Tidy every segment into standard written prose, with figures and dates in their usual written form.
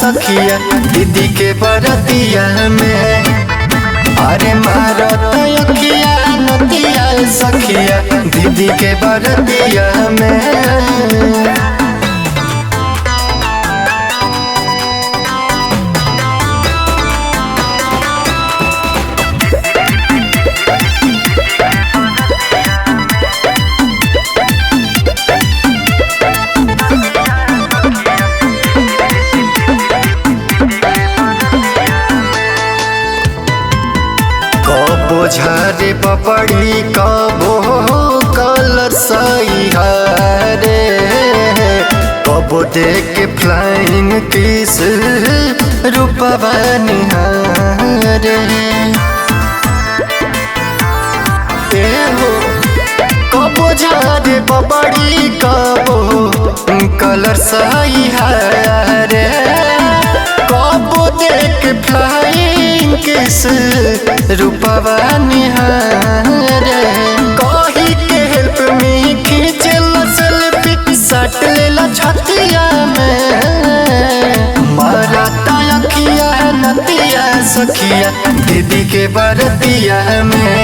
सखिया दीदी के बरतिया में। अरे मारत अखिया नतिया सखिया दीदी के बरतिया में। कबो झारे बपड़ी कबो कलर सही रे, कबो देख के फ्लाइंग किस रूपवा निहारे। हो कबो झारे बपड़ी कबो कलर सही रे, कबो देख के फ्लाइंग किस रूपवा निहारे। कही के हेल्प में खींचला सेल्फी सट लेला छतिया में। मारता अखिया नतिया सखिया दीदी के बरतिया में।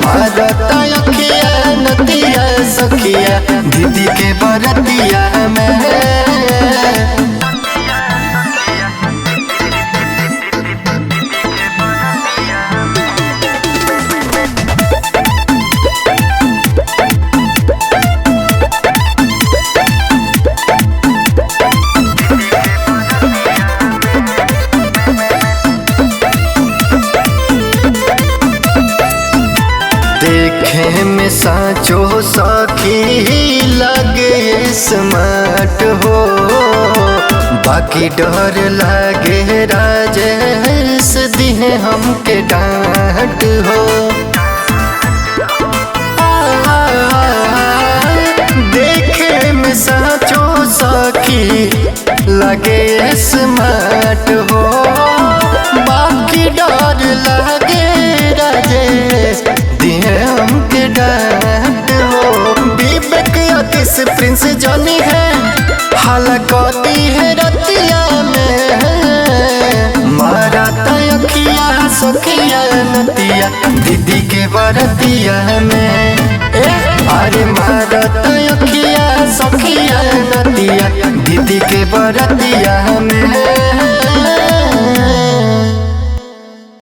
मारता अखिया नतिया सखिया दीदी के बरतिया में। देखे में साचो सखी लगे स्मार्ट हो, बाकी डर लागे राजेश दिहे हमके डांट हो। देखे में साचो सखी लगे स्मार्ट हो, बाकी डर लागे राजेश दिहे हमके डांट हो। विवेक अतिश प्रिंस जानी है हलकती है रतिया में। मारता अखिया सखिया नतिया दीदी के बरतिया में। अरे मारता अखिया सखिया नतिया दीदी के बरतिया